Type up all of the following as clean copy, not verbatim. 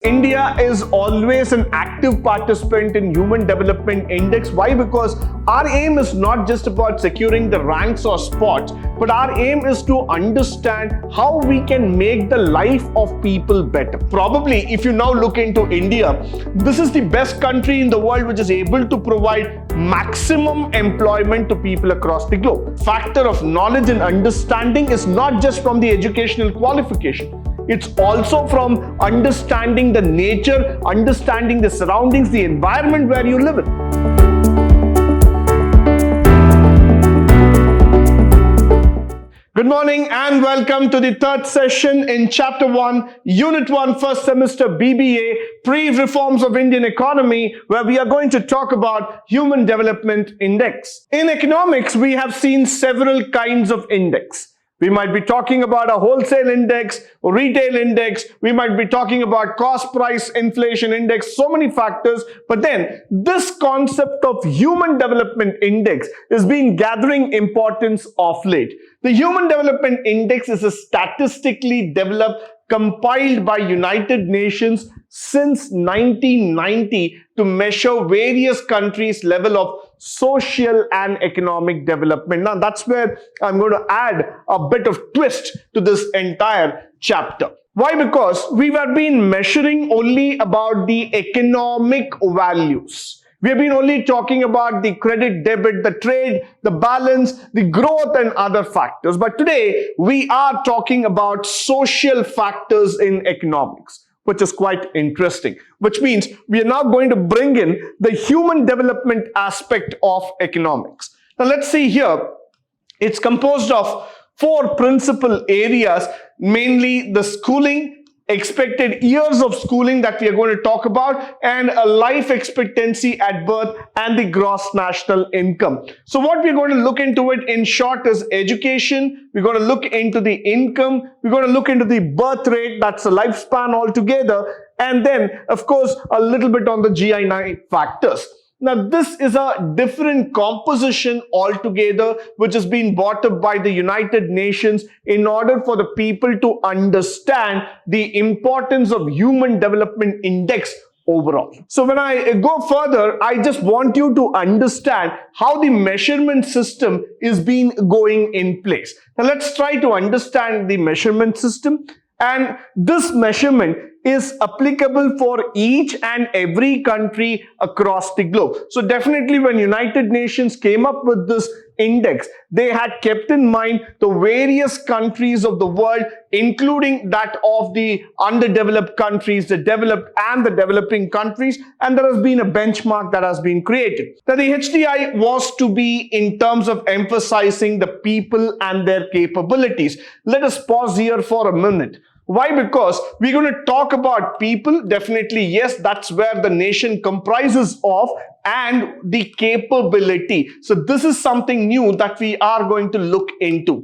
India is always an active participant in Human Development Index. Why? Because our aim is not just about securing the ranks or spots, but our aim is to understand how we can make the life of people better. Probably, if you now look into India, this is the best country in the world which is able to provide maximum employment to people across the globe. Factor of knowledge and understanding is not just from the educational qualification. It's also from understanding the nature, understanding the surroundings, the environment where you live in. Good morning and welcome to the third session in Chapter 1, Unit 1, First Semester B.Ba, Pre-Reforms of Indian Economy, where we are going to talk about Human Development Index. In economics, we have seen several kinds of index. We might be talking about a wholesale index, or retail index. We might be talking about cost price inflation index, so many factors. But then this concept of human development index is being gathering importance of late. The Human Development Index is a statistically developed, compiled by United Nations since 1990 to measure various countries' level of social and economic development. Now that's where I'm going to add a bit of twist to this entire chapter. Why? Because we have been measuring only about the economic values. We have been only talking about the credit, debit, the trade, the balance, the growth and other factors. But today we are talking about social factors in economics, which is quite interesting, which means we are now going to bring in the human development aspect of economics. Now let's see here. It's composed of four principal areas, mainly the schooling, expected years of schooling that we are going to talk about, and a life expectancy at birth and the gross national income. So what we're going to look into it in short is education. We're going to look into the income. We're going to look into the birth rate, that's the lifespan altogether, and then of course a little bit on the GI9 factors. Now, this is a different composition altogether, which has been brought up by the United Nations in order for the people to understand the importance of Human Development Index overall. So when I go further, I just want you to understand how the measurement system is being going in place. Now, let's try to understand the measurement system. And this measurement is applicable for each and every country across the globe. So definitely when United Nations came up with this index, they had kept in mind the various countries of the world, including that of the underdeveloped countries, the developed and the developing countries, and there has been a benchmark that has been created. Now the HDI was to be in terms of emphasizing the people and their capabilities. Let us pause here for a minute. Why? Because we're going to talk about people. Definitely, yes, that's where the nation comprises of, and the capability. So this is something new that we are going to look into.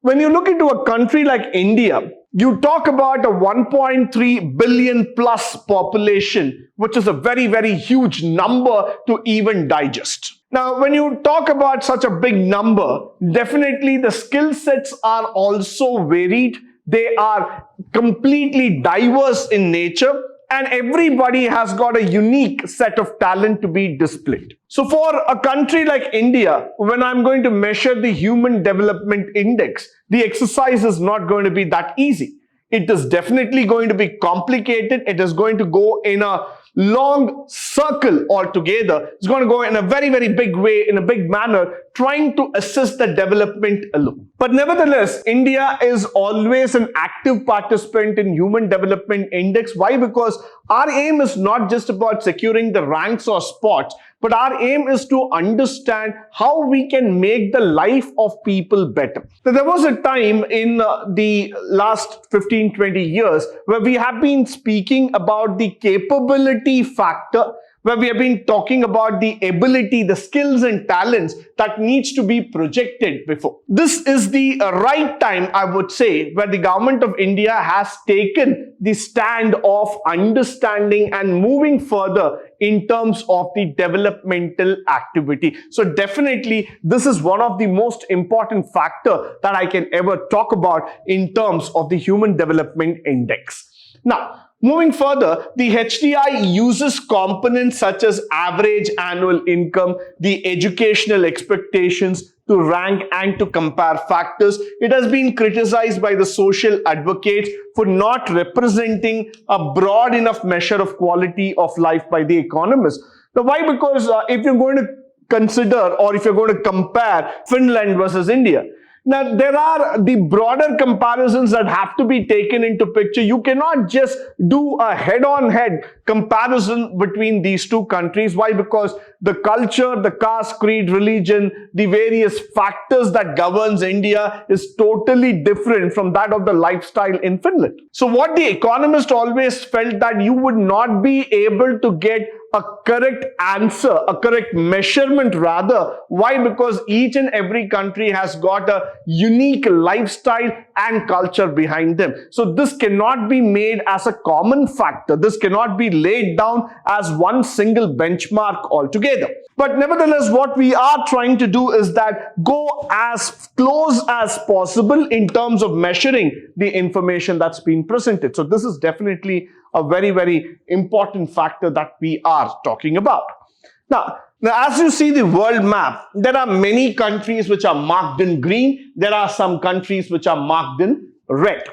When you look into a country like India, you talk about a 1.3 billion plus population, which is a very, very huge number to even digest. Now, when you talk about such a big number, definitely the skill sets are also varied. They are completely diverse in nature, and everybody has got a unique set of talent to be displayed. So for a country like India, when I'm going to measure the Human Development Index, the exercise is not going to be that easy. It is definitely going to be complicated. It is going to go in a long circle altogether. It's going to go in a very, very big way, in a big manner, trying to assess the development alone. But nevertheless, India is always an active participant in Human Development Index. Why? Because our aim is not just about securing the ranks or spots, but our aim is to understand how we can make the life of people better. So there was a time in the last 15-20 years where we have been speaking about the capability factor, where we have been talking about the ability, the skills and talents that needs to be projected before. This is the right time, I would say, where the government of India has taken the stand of understanding and moving further in terms of the developmental activity. So definitely, this is one of the most important factor that I can ever talk about in terms of the Human Development Index. Now, Moving further, the HDI uses components such as average annual income, the educational expectations to rank and to compare factors. It has been criticized by the social advocates for not representing a broad enough measure of quality of life by the economists. Now, why? Because if you're going to consider or if you're going to compare Finland versus India, now, there are the broader comparisons that have to be taken into picture. You cannot just do a head-on-head comparison between these two countries. Why? Because the culture, the caste, creed, religion, the various factors that governs India is totally different from that of the lifestyle in Finland. So what the economist always felt that you would not be able to get a correct answer, a correct measurement rather. Why? Because each and every country has got a unique lifestyle and culture behind them. So this cannot be made as a common factor. This cannot be laid down as one single benchmark altogether. But nevertheless, what we are trying to do is that go as close as possible in terms of measuring the information that's been presented. So this is definitely a very, very important factor that we are talking about. Now, as you see the world map, there are many countries which are marked in green. There are some countries which are marked in red.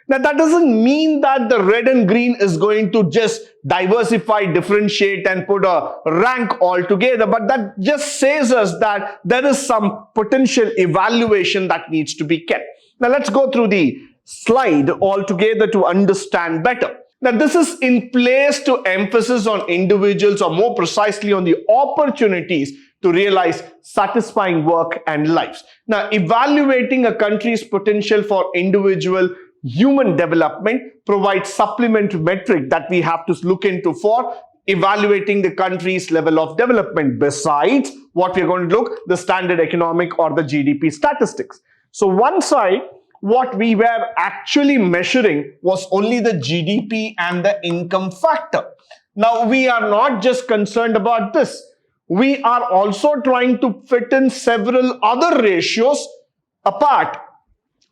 Now, that doesn't mean that the red and green is going to just diversify, differentiate and put a rank altogether, but that just says us that there is some potential evaluation that needs to be kept. Now, let's go through the slide altogether to understand better. Now, this is in place to emphasis on individuals, or more precisely on the opportunities to realize satisfying work and lives. Now, evaluating a country's potential for individual human development provides supplementary metric that we have to look into for evaluating the country's level of development, besides what we're going to look, the standard economic or the GDP statistics. So one side, what we were actually measuring was only the GDP and the income factor. Now, we are not just concerned about this. We are also trying to fit in several other ratios apart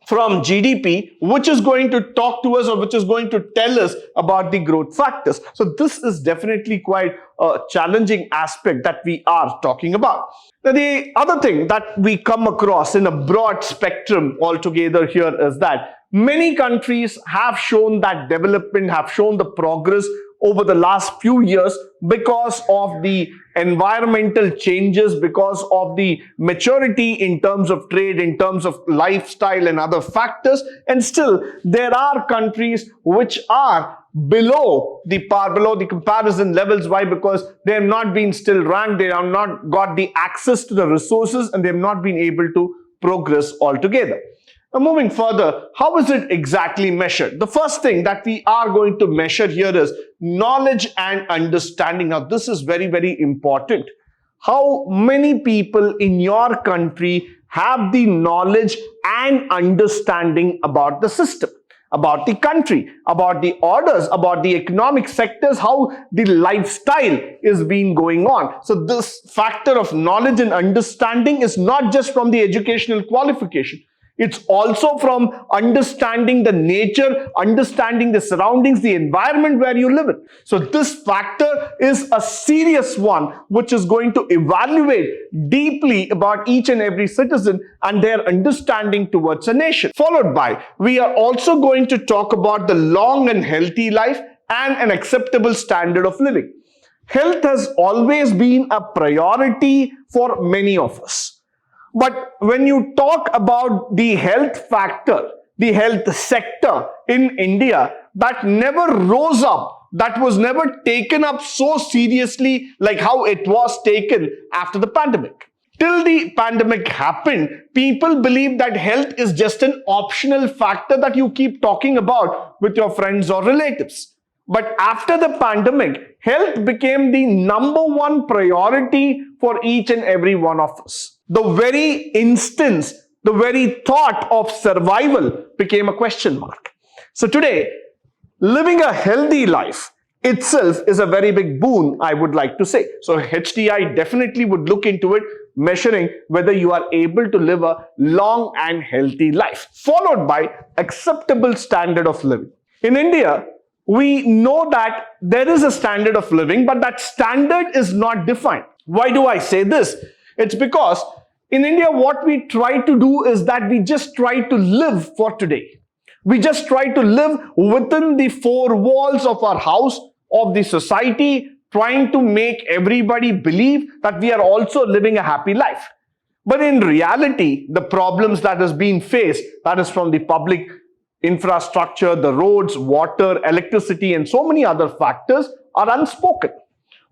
from GDP, which is going to talk to us or which is going to tell us about the growth factors. So this is definitely quite a challenging aspect that we are talking about. Now, the other thing that we come across in a broad spectrum altogether here is that many countries have shown that development, have shown the progress over the last few years because of the environmental changes, because of the maturity in terms of trade, in terms of lifestyle and other factors. And still, there are countries which are below the par, below the comparison levels. Why? Because they have not been still ranked, they have not got the access to the resources, and they have not been able to progress altogether. Now, moving further, how is it exactly measured? The first thing that we are going to measure here is knowledge and understanding. Now, this is very, very important. How many people in your country have the knowledge and understanding about the system, about the country, about the orders, about the economic sectors, how the lifestyle is being going on? So this factor of knowledge and understanding is not just from the educational qualification. It's also from understanding the nature, understanding the surroundings, the environment where you live in. So this factor is a serious one which is going to evaluate deeply about each and every citizen and their understanding towards a nation. Followed by, we are also going to talk about the long and healthy life and an acceptable standard of living. Health has always been a priority for many of us. But when you talk about the health factor, the health sector in India, that never rose up, that was never taken up so seriously like how it was taken after the pandemic. Till the pandemic happened, people believed that health is just an optional factor that you keep talking about with your friends or relatives. But after the pandemic, health became the #1 priority for each and every one of us. The very instance, the very thought of survival became a question mark. So today, living a healthy life itself is a very big boon, I would like to say. So HDI definitely would look into it, measuring whether you are able to live a long and healthy life, followed by acceptable standard of living. In India, we know that there is a standard of living, but that standard is not defined. Why do I say this? It's because in India, what we try to do is that we just try to live for today. We just try to live within the four walls of our house, of the society, trying to make everybody believe that we are also living a happy life. But in reality, the problems that is being faced, that is from the public infrastructure, the roads, water, electricity, and so many other factors are unspoken.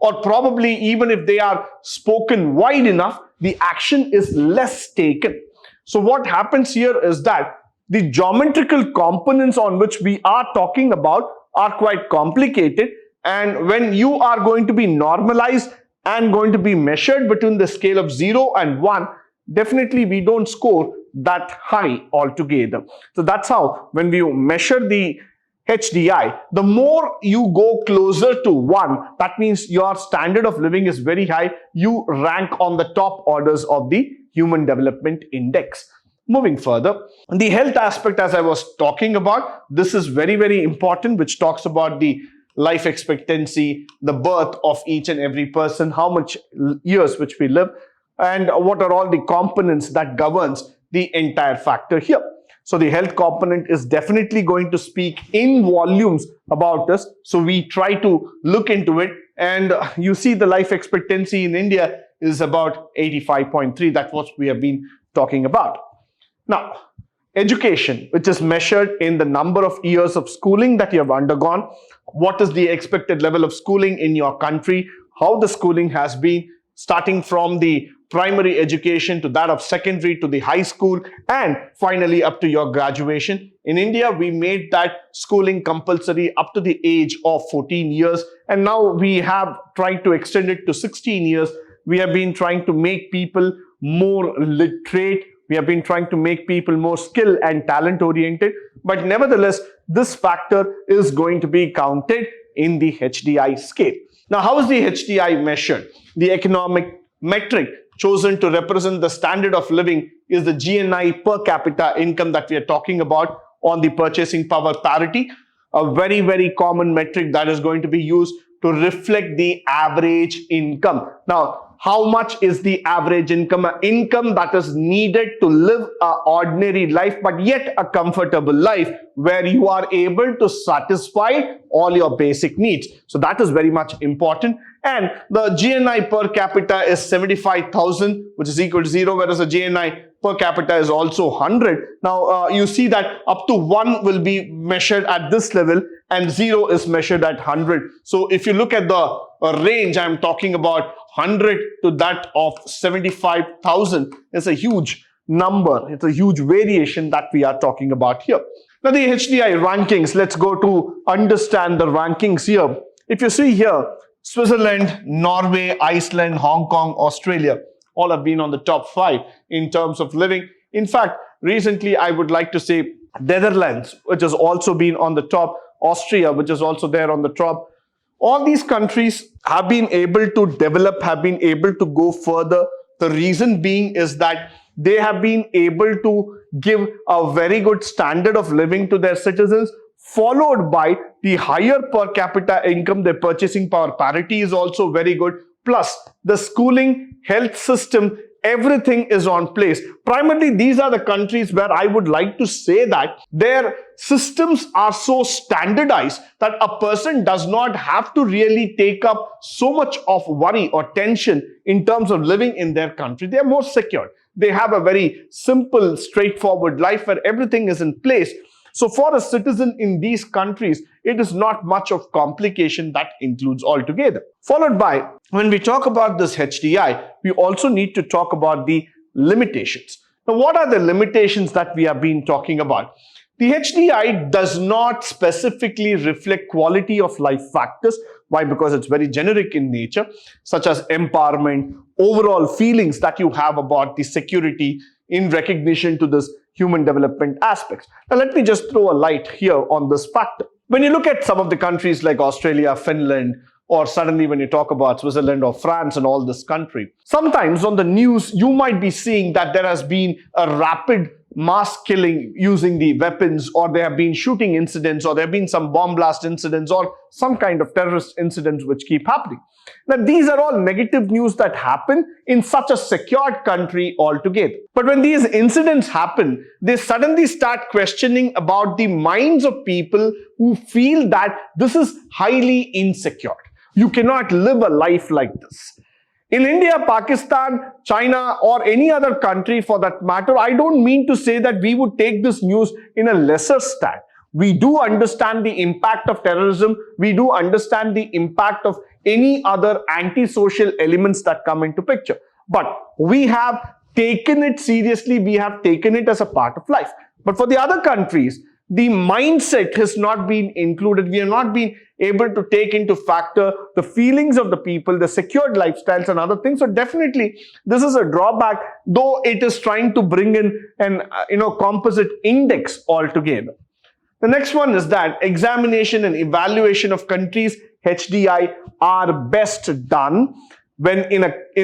Or probably even if they are spoken wide enough, the action is less taken. So what happens here is that the geometrical components on which we are talking about are quite complicated. And when you are going to be normalized and going to be measured between the scale of 0 and 1, definitely we don't score that high altogether. So that's how when we measure the HDI, the more you go closer to 1, that means your standard of living is very high. You rank on the top orders of the Human Development Index. Moving further, the health aspect, as I was talking about, this is very, very important, which talks about the life expectancy, the birth of each and every person, how much years which we live, and what are all the components that governs the entire factor here. So the health component is definitely going to speak in volumes about us. So we try to look into it, and you see the life expectancy in India is about 85.3. That's what we have been talking about. Now, education, which is measured in the number of years of schooling that you have undergone, what is the expected level of schooling in your country, how the schooling has been, starting from the primary education to that of secondary to the high school, and finally up to your graduation. In India, we made that schooling compulsory up to the age of 14 years, and now we have tried to extend it to 16 years. We have been trying to make people more literate. We have been trying to make people more skill and talent oriented, but nevertheless, this factor is going to be counted in the HDI scale. Now, how is the HDI measured? The economic metric chosen to represent the standard of living is the GNI per capita income that we are talking about on the purchasing power parity, a very, very common metric that is going to be used to reflect the average income. Now, how much is the average income? An income that is needed to live an ordinary life, but yet a comfortable life where you are able to satisfy all your basic needs. So that is very much important. And the GNI per capita is 75,000, which is equal to 0, whereas the GNI per capita is also 100. Now, you see that up to 1 will be measured at this level and 0 is measured at 100. So if you look at the range, I'm talking about 100 to that of 75,000 is a huge number. It's a huge variation that we are talking about here. Now, the HDI rankings, let's go to understand the rankings here. If you see here, Switzerland, Norway, Iceland, Hong Kong, Australia, all have been on the top 5 in terms of living. In fact, recently I would like to say Netherlands, which has also been on the top, Austria, which is also there on the top. All these countries have been able to develop, have been able to go further. The reason being is that they have been able to give a very good standard of living to their citizens, followed by the higher per capita income. Their purchasing power parity is also very good. Plus, the schooling, health system, everything is on place. Primarily, these are the countries where I would like to say that their systems are so standardized that a person does not have to really take up so much of worry or tension in terms of living in their country. They are more secure. They have a very simple, straightforward life where everything is in place. So for a citizen in these countries, it is not much of complication that includes altogether. Followed by, when we talk about this HDI, we also need to talk about the limitations. Now, what are the limitations that we have been talking about? The HDI does not specifically reflect quality of life factors. Why? Because it's very generic in nature, such as empowerment, overall feelings that you have about the security in recognition to this human development aspects. Now, let me just throw a light here on this factor. When you look at some of the countries like Australia, Finland, or suddenly when you talk about Switzerland or France and all this country, sometimes on the news, you might be seeing that there has been a rapid mass killing using the weapons, or there have been shooting incidents, or there have been some bomb blast incidents, or some kind of terrorist incidents which keep happening. Now, these are all negative news that happen in such a secured country altogether. But when these incidents happen, they suddenly start questioning about the minds of people who feel that this is highly insecure. You cannot live a life like this. In India, Pakistan, China, or any other country for that matter, I don't mean to say that we would take this news in a lesser stand. We do understand the impact of terrorism. We do understand the impact of any other antisocial elements that come into picture. But we have taken it seriously. We have taken it as a part of life. But for the other countries, the mindset has not been included. We have not been able to take into factor the feelings of the people, the secured lifestyles and other things. So definitely this is a drawback, though it is trying to bring in an composite index altogether. The next one is that examination and evaluation of countries HDI are best done when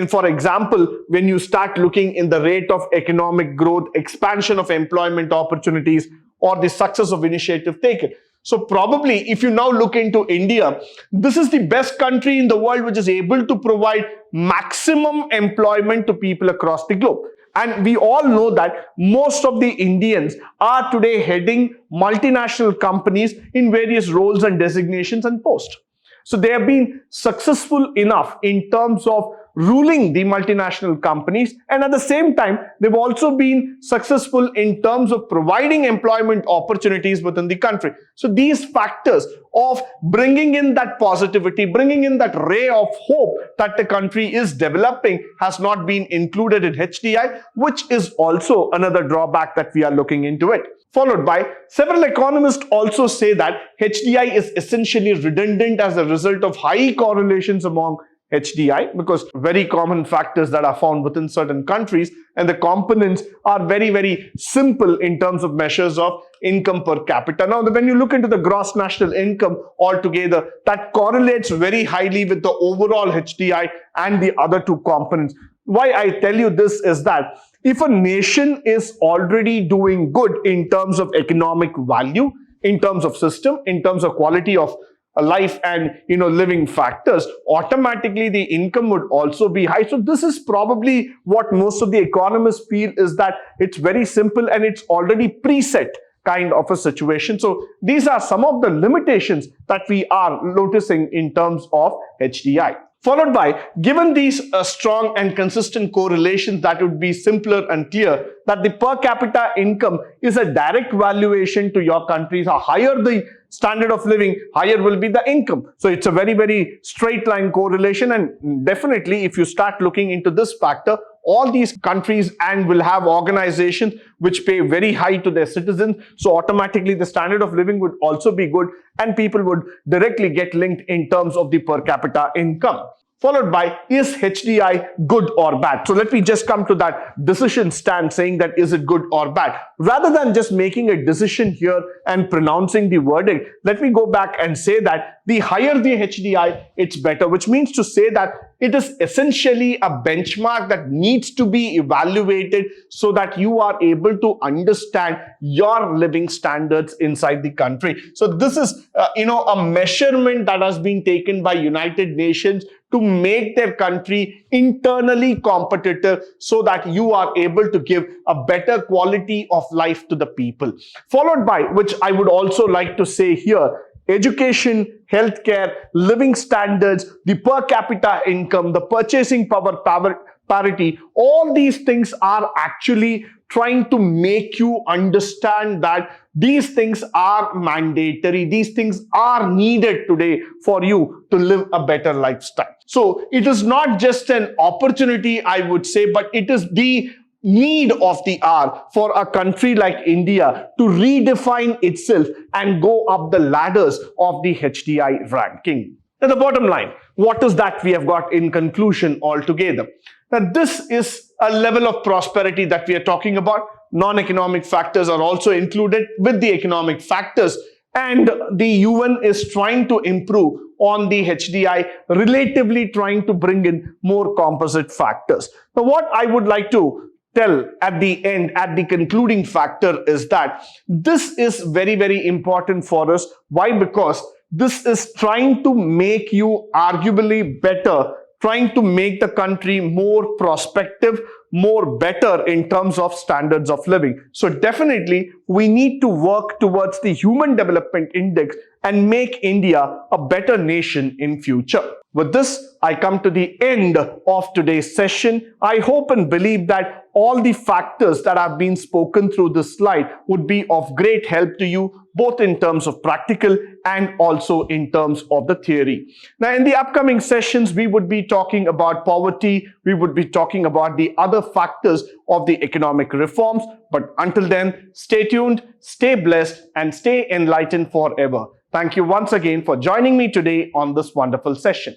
for example, when you start looking in the rate of economic growth, expansion of employment opportunities, or the success of initiative taken. So probably if you now look into India, this is the best country in the world which is able to provide maximum employment to people across the globe. And we all know that most of the Indians are today heading multinational companies in various roles and designations and posts. So they have been successful enough in terms of ruling the multinational companies, and at the same time, they've also been successful in terms of providing employment opportunities within the country. So these factors of bringing in that positivity, bringing in that ray of hope that the country is developing has not been included in HDI, which is also another drawback that we are looking into it. Followed by, several economists also say that HDI is essentially redundant as a result of high correlations among HDI, because very common factors that are found within certain countries, and the components are very, very simple in terms of measures of income per capita. Now, when you look into the gross national income altogether, that correlates very highly with the overall HDI and the other two components. Why I tell you this is that if a nation is already doing good in terms of economic value, in terms of system, in terms of quality of life and living factors, automatically the income would also be high. So this is probably what most of the economists feel, is that it's very simple and it's already preset kind of a situation. So these are some of the limitations that we are noticing in terms of HDI. Followed by, given these strong and consistent correlations, that would be simpler and clear that the per capita income is a direct valuation to your country. So higher the standard of living, higher will be the income. So it's a very, very straight line correlation, and definitely if you start looking into this factor, all these countries and will have organizations which pay very high to their citizens. So automatically the standard of living would also be good, and people would directly get linked in terms of the per capita income. Followed by, is HDI good or bad? So let me just come to that decision stand, saying that is it good or bad? Rather than just making a decision here and pronouncing the verdict, let me go back and say that the higher the HDI, it's better, which means to say that it is essentially a benchmark that needs to be evaluated so that you are able to understand your living standards inside the country. So this is, a measurement that has been taken by United Nations to make their country internally competitive so that you are able to give a better quality of life to the people. Followed by, which I would also like to say here, education, healthcare, living standards, the per capita income, the purchasing power parity, all these things are actually trying to make you understand that these things are mandatory. These things are needed today for you to live a better lifestyle. So it is not just an opportunity, I would say, but it is the need of the hour for a country like India to redefine itself and go up the ladders of the HDI ranking. Now, the bottom line, what is that we have got in conclusion altogether? Now, this is a level of prosperity that we are talking about. Non-economic factors are also included with the economic factors, and the UN is trying to improve on the HDI, relatively trying to bring in more composite factors. Now, what I would like to tell at the end, at the concluding factor, is that this is very, very important for us. Why? Because this is trying to make you arguably better, trying to make the country more prospective, more better in terms of standards of living. So definitely we need to work towards the Human Development Index and make India a better nation in future. With this, I come to the end of today's session. I hope and believe that all the factors that have been spoken through this slide would be of great help to you, both in terms of practical and also in terms of the theory. Now, in the upcoming sessions, we would be talking about poverty. We would be talking about the other factors of the economic reforms. But until then, stay tuned, stay blessed, and stay enlightened forever. Thank you once again for joining me today on this wonderful session.